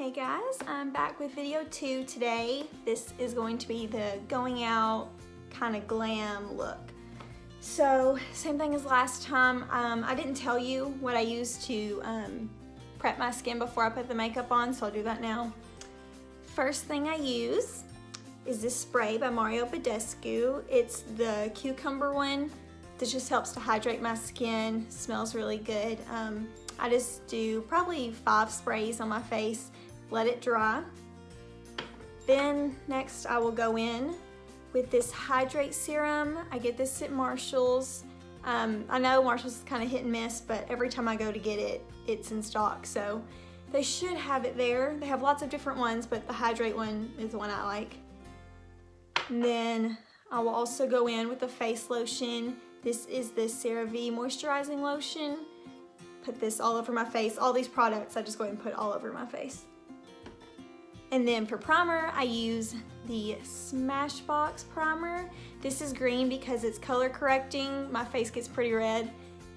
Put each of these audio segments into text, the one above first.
Hey guys, I'm back with video 2 today. This is going to be the going out kind of glam look. So same thing as last time. I didn't tell you what I used to prep my skin before I put the makeup on, so I'll do that now. First thing I use is this spray by Badescu. It's the cucumber one. This just helps to hydrate my skin. Smells really good. I just do probably 5 sprays on my face, let it dry. Then next I will go in with this Hydrate serum. I get this at Marshall's. I know Marshall's is kind of hit and miss, but every time I go to get it, it's in stock. So they should have it there. They have lots of different ones, but the Hydrate one is the one I like. And then I will also go in with the face lotion. This is the CeraVe Moisturizing Lotion. Put this all over my face. All these products I just go ahead and put all over my face. And then for primer, I use the Smashbox primer. This is green because it's color correcting. My face gets pretty red,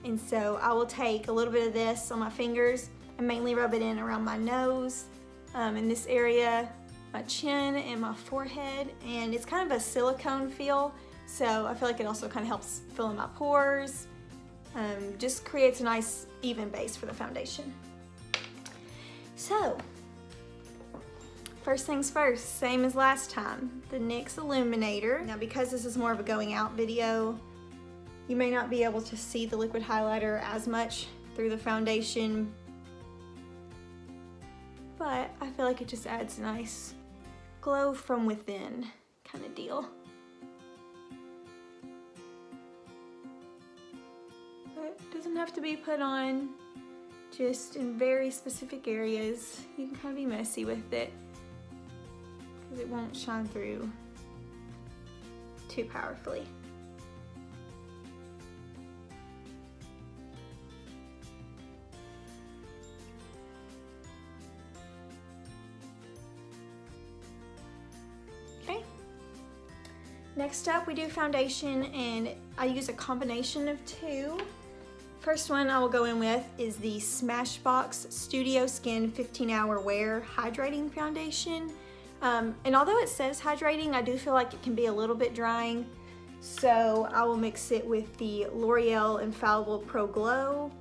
and so I will take a little bit of this on my fingers and mainly rub it in around my nose, in this area, my chin and my forehead. And it's kind of a silicone feel, so I feel like it also kind of helps fill in my pores. Just creates a nice even base for the foundation. So, first things first, same as last time, the NYX Illuminator. Now because this is more of a going out video, you may not be able to see the liquid highlighter as much through the foundation, but I feel like it just adds a nice glow from within kind of deal. It doesn't have to be put on just in very specific areas. You can kind of be messy with it because it won't shine through too powerfully. Okay. Next up we do foundation, and I use a combination of 2. First one I will go in with is the Smashbox Studio Skin 15-Hour Wear Hydrating Foundation. And although it says hydrating, I do feel like it can be a little bit drying. So I will mix it with the L'Oréal Infallible Pro Glow.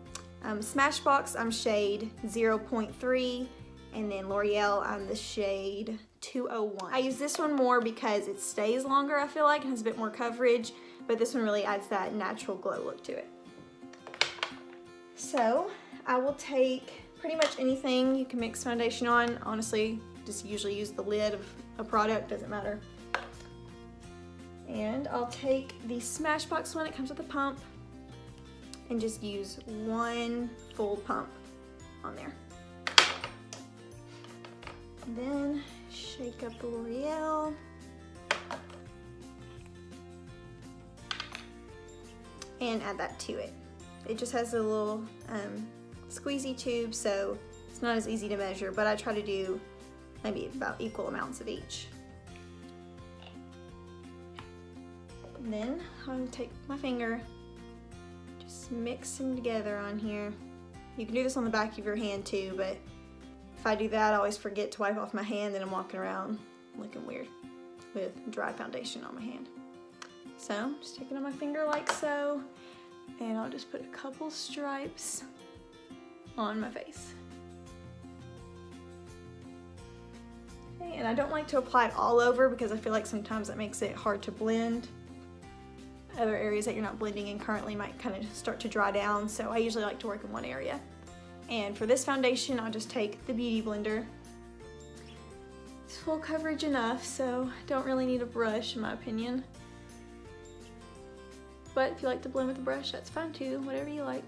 Smashbox, I'm shade 0.3, and then L'Oreal, I'm the shade 201. I use this one more because it stays longer, I feel like, and has a bit more coverage, but this one really adds that natural glow look to it. So I will take pretty much anything you can mix foundation on. Honestly, just usually use the lid of a product, doesn't matter. And I'll take the Smashbox one, it comes with a pump, and just use 1 full pump on there. And then shake up the L'Oreal. And add that to it. It just has a little squeezy tube, so it's not as easy to measure, but I try to do maybe about equal amounts of each. And then I'll take my finger, just mix them together on here. You can do this on the back of your hand too, but if I do that, I always forget to wipe off my hand, and I'm walking around looking weird with dry foundation on my hand. So just take it on my finger like so, and I'll just put a couple stripes on my face. Okay, and I don't like to apply it all over because I feel like sometimes that makes it hard to blend. Other areas that you're not blending in currently might kind of start to dry down, so I usually like to work in one area. And for this foundation, I'll just take the Beauty Blender. It's full coverage enough, so I don't really need a brush in my opinion. But if you like to blend with a brush, that's fine too, whatever you like.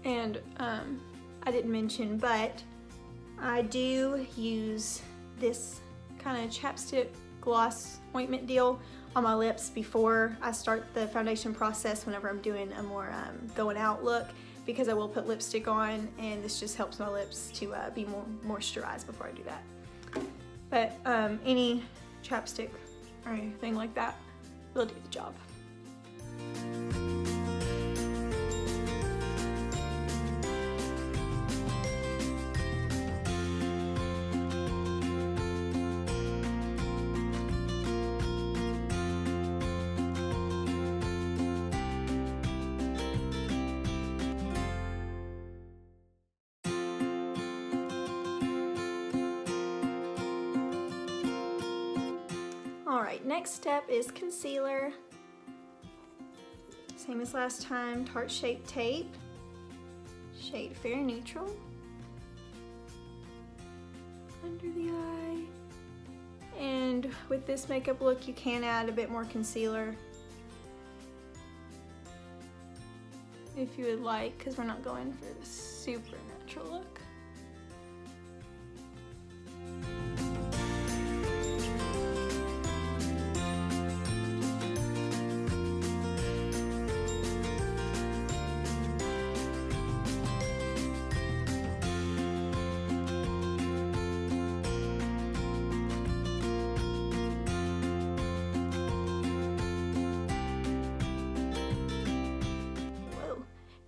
And I didn't mention, but I do use this kind of chapstick gloss ointment deal on my lips before I start the foundation process whenever I'm doing a more going out look, because I will put lipstick on, and this just helps my lips to be more moisturized before I do that. But any chapstick or anything like that will do the job. Alright, next step is concealer. Same as last time, Tarte Shape Tape, shade Fair Neutral, under the eye. And with this makeup look, you can add a bit more concealer if you would like, because we're not going for the super natural look.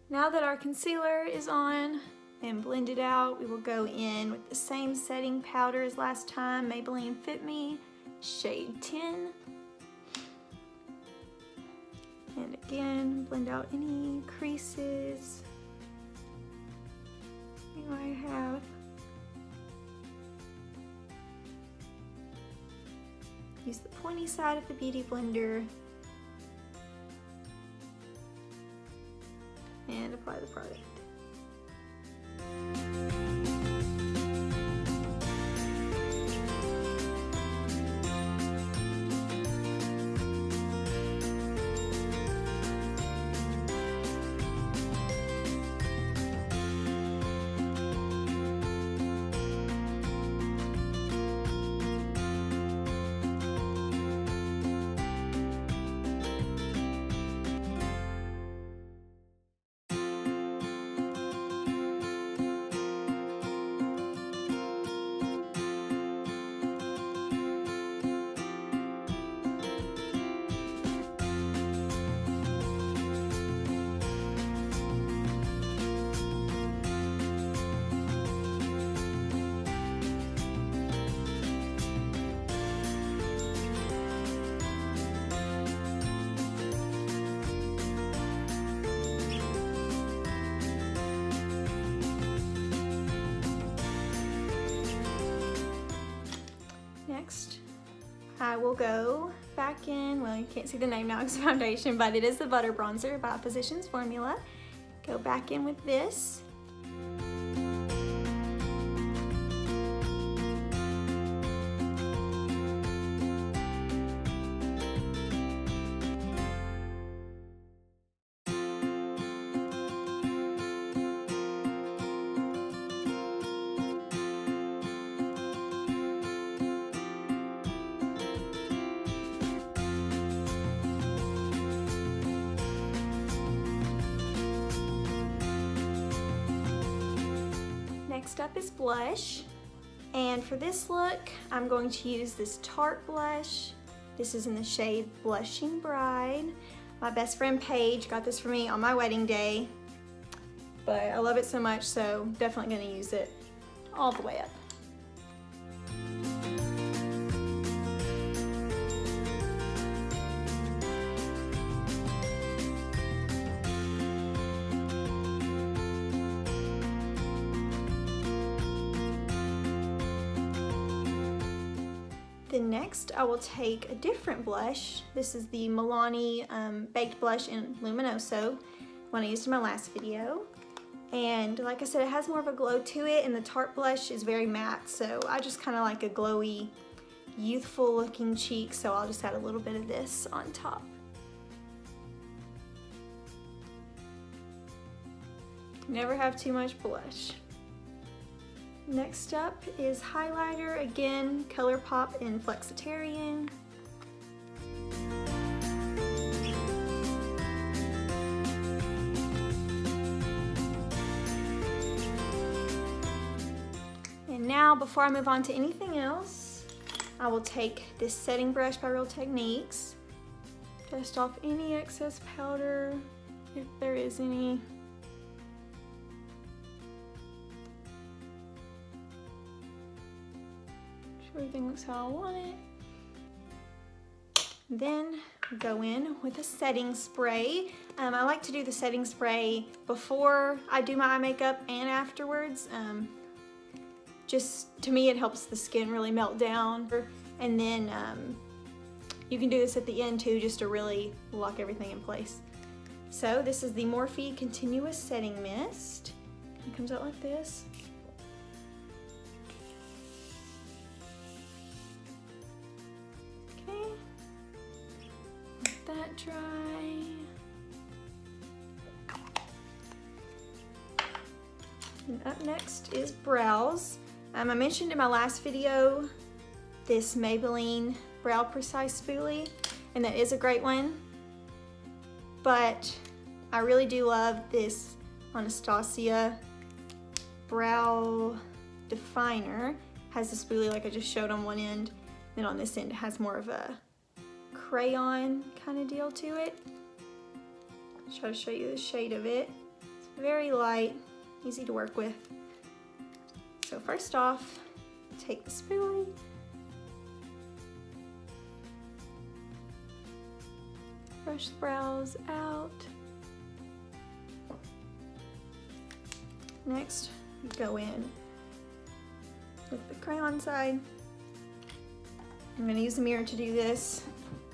Now that our concealer is on and blended out, we will go in with the same setting powder as last time, Maybelline Fit Me, shade 10. And again, blend out any creases you might have. Use the pointy side of the Beauty Blender and apply the product. Next, I will go back in, well, you can't see the name now because it's foundation, but it is the Butter Bronzer by Physicians Formula. Go back in with this. Next up is blush, and for this look I'm going to use this Tarte blush. This is in the shade Blushing Bride. My best friend Paige got this for me on my wedding day, but I love it so much, so definitely going to use it all the way up. Then next I will take a different blush. This is the Milani Baked Blush in Luminoso, one I used in my last video. And like I said, it has more of a glow to it, and the Tarte blush is very matte, so I just kind of like a glowy, youthful looking cheek, so I'll just add a little bit of this on top. Never have too much blush. Next up is highlighter, again, Colourpop in Flexitarian. And now, before I move on to anything else, I will take this setting brush by Real Techniques, dust off any excess powder, if there is any. Everything looks how I want it. Then go in with a setting spray. I like to do the setting spray before I do my eye makeup and afterwards. Just to me, it helps the skin really melt down. And then you can do this at the end too, just to really lock everything in place. So this is the Morphe Continuous Setting Mist. It comes out like this. That dry. And up next is brows. I mentioned in my last video this Maybelline Brow Precise Spoolie, and that is a great one, but I really do love this Anastasia Brow Definer. Has the spoolie like I just showed on one end, then on this end it has more of a crayon kind of deal to it. Try to show you the shade of it. It's very light, easy to work with. So first off, take the spoolie, brush the brows out. Next, you go in with the crayon side. I'm going to use the mirror to do this.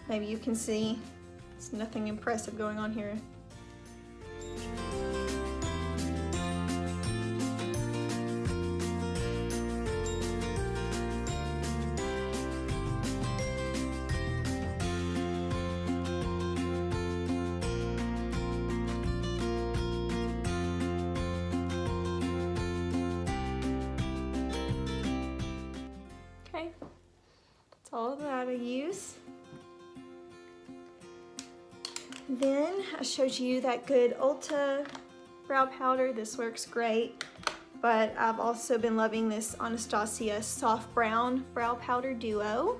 Maybe you can see there's nothing impressive going on here. Okay, that's all that I use. Then I showed you that good Ulta brow powder. This works great, but I've also been loving this Anastasia Soft Brown Brow Powder Duo.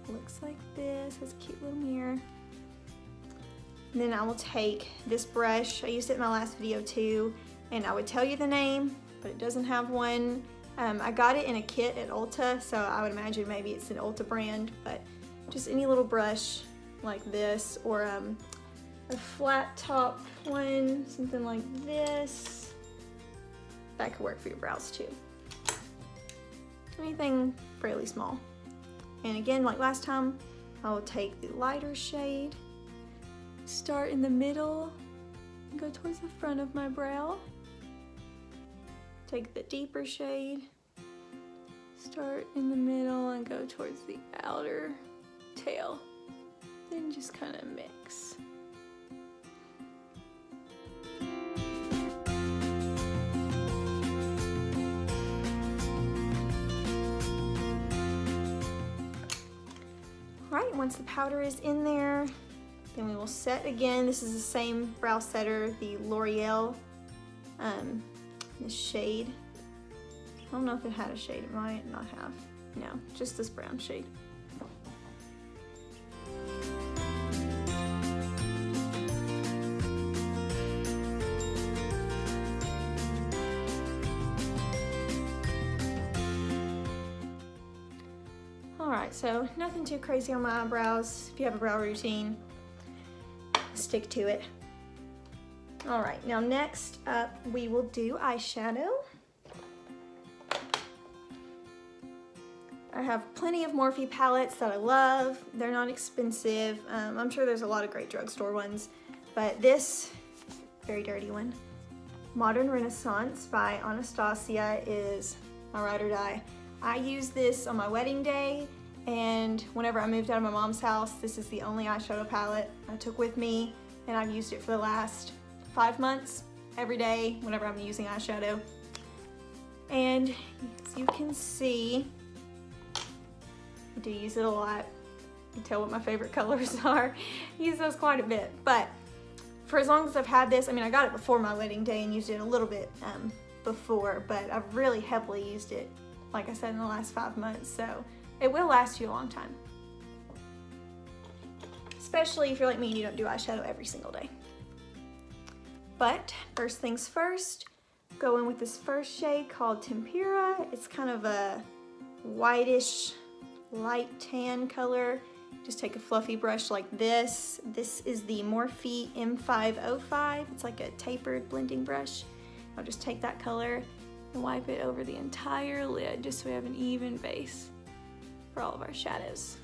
Looks like this, has a cute little mirror. And then I will take this brush. I used it in my last video too, and I would tell you the name, but it doesn't have one. I got it in a kit at Ulta, so I would imagine maybe it's an Ulta brand, but just any little brush like this, or a flat top one, something like this. That could work for your brows too. Anything fairly small. And again, like last time, I will take the lighter shade, start in the middle, and go towards the front of my brow. Take the deeper shade, start in the middle, and go towards the outer tail. Then just kind of mix. Alright, once the powder is in there, then we will set again. This is the same brow setter, the L'Oréal, this shade. I don't know if it had a shade, it might not have. No, just this brown shade. Alright, so nothing too crazy on my eyebrows. If you have a brow routine, stick to it. Alright, now next up we will do eyeshadow. I have plenty of Morphe palettes that I love. They're not expensive. I'm sure there's a lot of great drugstore ones, but this very dirty one, Modern Renaissance by Anastasia, is my ride or die. I used this on my wedding day, and whenever I moved out of my mom's house, this is the only eyeshadow palette I took with me, and I've used it for the last 5 months. every day whenever I'm using eyeshadow. And as you can see, I do use it a lot. You can tell what my favorite colors are. I use those quite a bit. But for as long as I've had this, I mean, I got it before my wedding day and used it a little bit before, but I've really heavily used it, like I said, in the last 5 months. So it will last you a long time. Especially if you're like me and you don't do eyeshadow every single day. But first things first, go in with this first shade called Tempera. It's kind of a whitish, light tan color. Just take a fluffy brush like this. This is the Morphe M505. It's like a tapered blending brush. I'll just take that color and wipe it over the entire lid just so we have an even base for all of our shadows.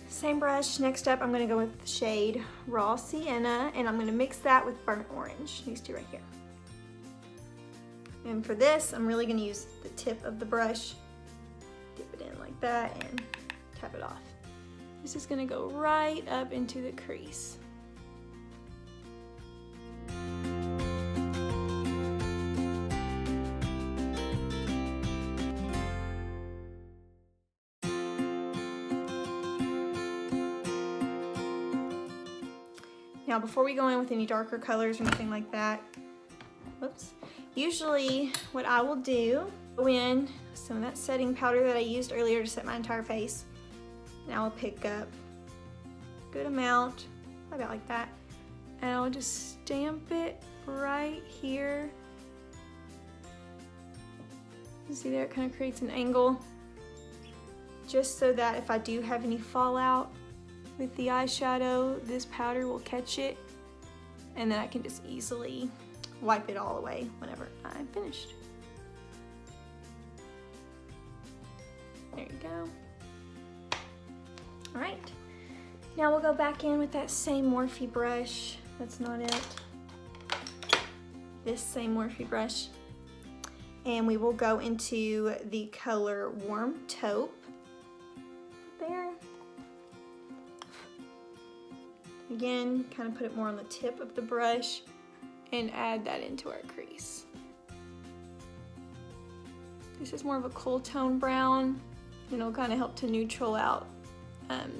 Same brush. Next up, I'm going to go with the shade Raw Sienna, and I'm going to mix that with Burnt Orange, these two right here. And for this, I'm really going to use the tip of the brush, dip it in like that, and tap it off. This is going to go right up into the crease. Now before we go in with any darker colors or anything like that, whoops, usually what I will do, go in some of that setting powder that I used earlier to set my entire face. Now I'll pick up a good amount, about like that, and I'll just stamp it right here. You see there, it kind of creates an angle, just so that if I do have any fallout with the eyeshadow, this powder will catch it, and then I can just easily wipe it all away whenever I'm finished. There you go. All right, now we'll go back in with that same Morphe brush. That's not it. This same Morphe brush. And we will go into the color Warm Taupe. There. Again, kind of put it more on the tip of the brush and add that into our crease. This is more of a cool tone brown, and it'll kind of help to neutral out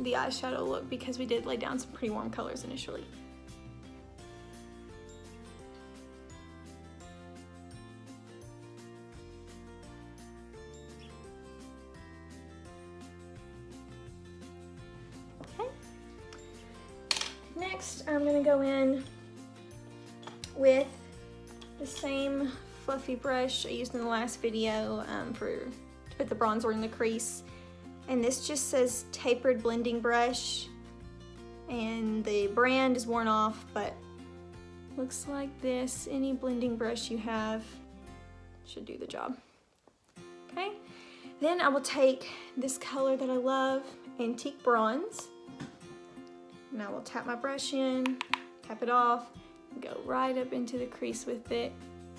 the eyeshadow look, because we did lay down some pretty warm colors initially. Next, I'm going to go in with the same fluffy brush I used in the last video to put the bronzer in the crease. And this just says tapered blending brush, and the brand is worn off, but looks like this. Any blending brush you have should do the job. Okay, then I will take this color that I love, Antique Bronze. And I will tap my brush in, tap it off, and go right up into the crease with it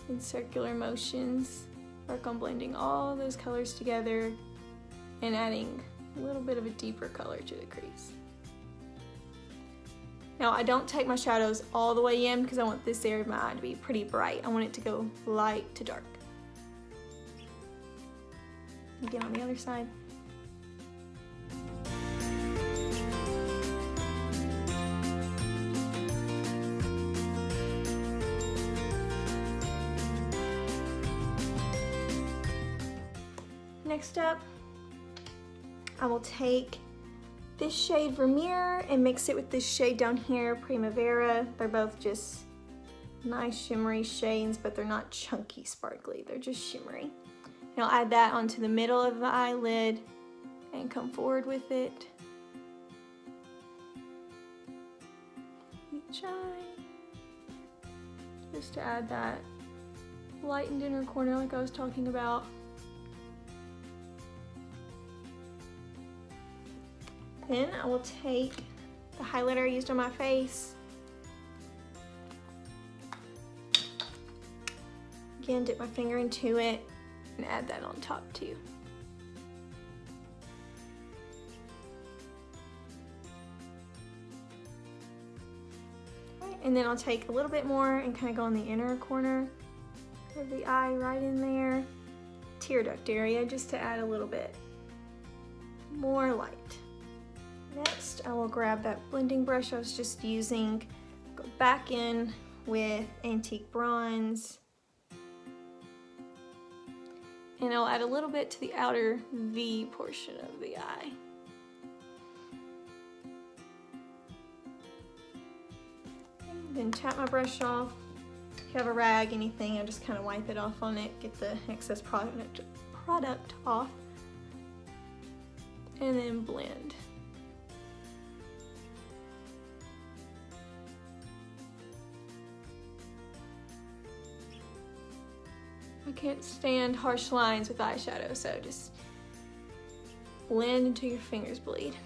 in circular motions. Work on blending all those colors together and adding a little bit of a deeper color to the crease. Now I don't take my shadows all the way in because I want this area of my eye to be pretty bright. I want it to go light to dark. Again on the other side. Next up, I will take this shade Vermeer and mix it with this shade down here, Primavera. They're both just nice shimmery shades, but they're not chunky sparkly, they're just shimmery. And I'll add that onto the middle of the eyelid and come forward with it. Each eye. Just to add that lightened inner corner like I was talking about. Then I will take the highlighter I used on my face. Again, dip my finger into it and add that on top too. And then I'll take a little bit more and kind of go in the inner corner of the eye, right in there, tear duct area, just to add a little bit more light. Next, I will grab that blending brush I was just using, go back in with Antique Bronze, and I'll add a little bit to the outer V portion of the eye. Then tap my brush off. If you have a rag, anything, I just kind of wipe it off on it, get the excess product off, and then blend. I can't stand harsh lines with eyeshadow, so just blend until your fingers bleed.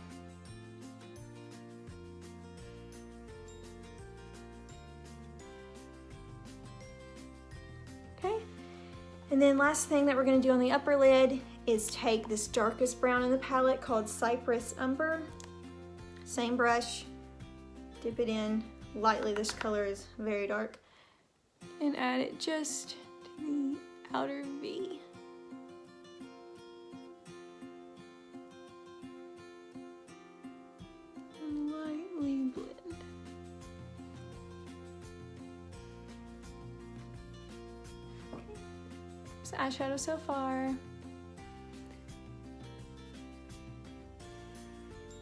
Okay, and then last thing that we're going to do on the upper lid is take this darkest brown in the palette called Cypress Umber. Same brush, dip it in lightly, this color is very dark, and add it just to the outer V. And lightly blend. Okay. This eyeshadow so far.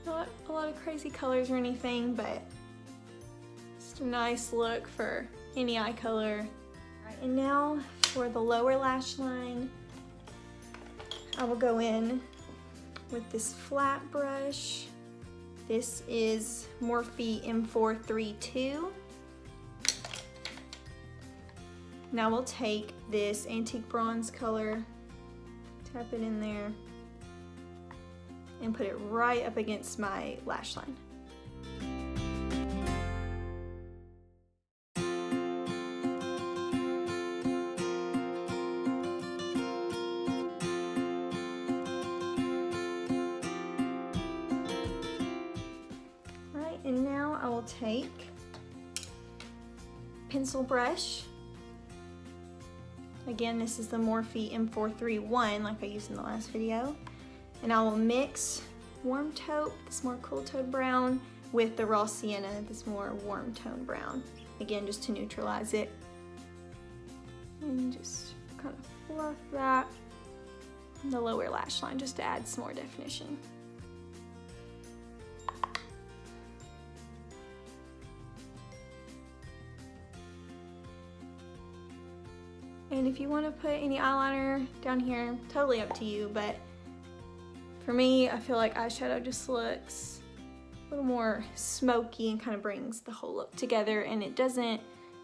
Not a lot of crazy colors or anything, but just a nice look for any eye color. And now for the lower lash line, I will go in with this flat brush. This is Morphe M432. Now we'll take this Antique Bronze color, tap it in there, and put it right up against my lash line. And now I will take pencil brush. Again, this is the Morphe M431 like I used in the last video. And I will mix warm taupe, this more cool tone brown, with the raw sienna, this more warm tone brown. Again, just to neutralize it. And just kind of fluff that in the lower lash line just to add some more definition. And if you want to put any eyeliner down here, totally up to you, but for me, I feel like eyeshadow just looks a little more smoky and kind of brings the whole look together, and it doesn't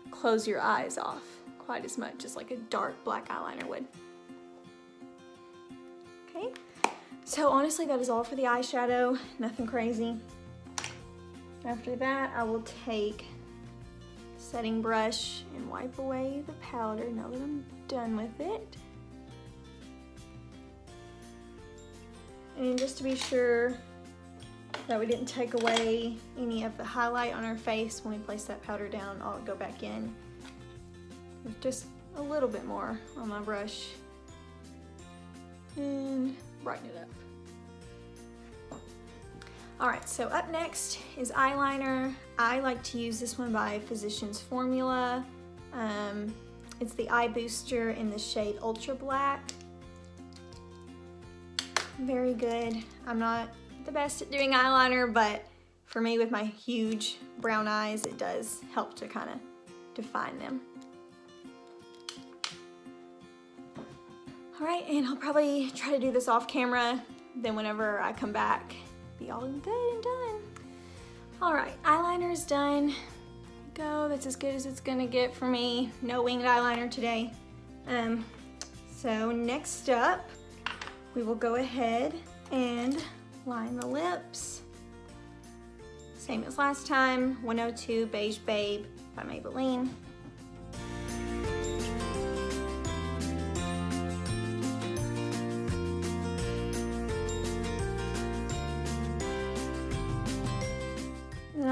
close your eyes off quite as much as like a dark black eyeliner would. Okay, so honestly that is all for the eyeshadow, nothing crazy. After that, I will take setting brush and wipe away the powder now that I'm done with it. And just to be sure that we didn't take away any of the highlight on our face when we place that powder down, I'll go back in with just a little bit more on my brush and brighten it up. Alright, so up next is eyeliner. I like to use this one by Physicians Formula. It's the Eye Booster in the shade Ultra Black. Very good. I'm not the best at doing eyeliner, but for me with my huge brown eyes, it does help to kind of define them. Alright, and I'll probably try to do this off camera, then whenever I come back, be all good and done. All right, eyeliner is done. Go, that's as good as it's gonna get for me. No winged eyeliner today. So next up, we will go ahead and line the lips. Same as last time, 102 Beige Babe by Maybelline.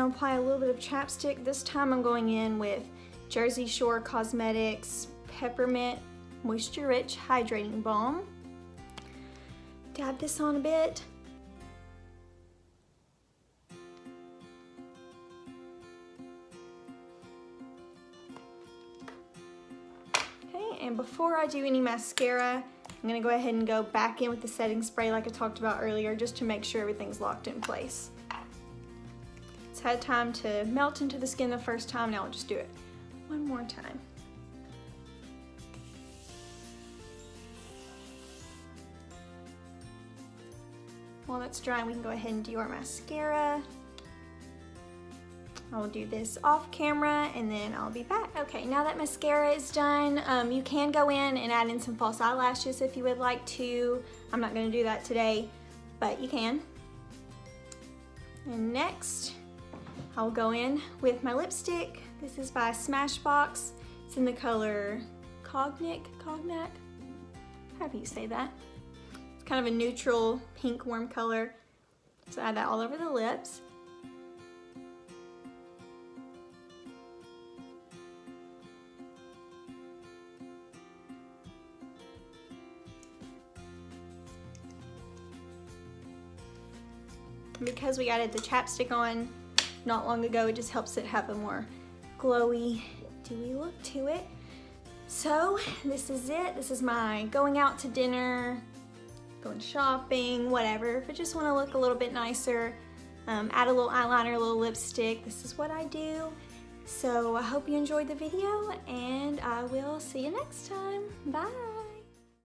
gonna apply a little bit of chapstick. This time I'm going in with Jersey Shore Cosmetics Peppermint Moisture Rich Hydrating Balm. Dab this on a bit. Okay, and before I do any mascara, I'm gonna go ahead and go back in with the setting spray like I talked about earlier, just to make sure everything's locked in place. It's had time to melt into the skin the first time, now I'll just do it one more time. While that's drying, we can go ahead and do our mascara. I'll do this off camera and then I'll be back. Okay, now that mascara is done, you can go in and add in some false eyelashes if you would like to. I'm not gonna do that today, but you can. And next, I'll go in with my lipstick. This is by Smashbox. It's in the color Cognac, however you say that. It's kind of a neutral pink warm color. So add that all over the lips. Because we added the chapstick on not long ago, it just helps it have a more glowy, dewy look to it. So this is it. This is my going out to dinner, going shopping, whatever. If I just want to look a little bit nicer, add a little eyeliner, a little lipstick, this is what I do. So I hope you enjoyed the video and I will see you next time. Bye.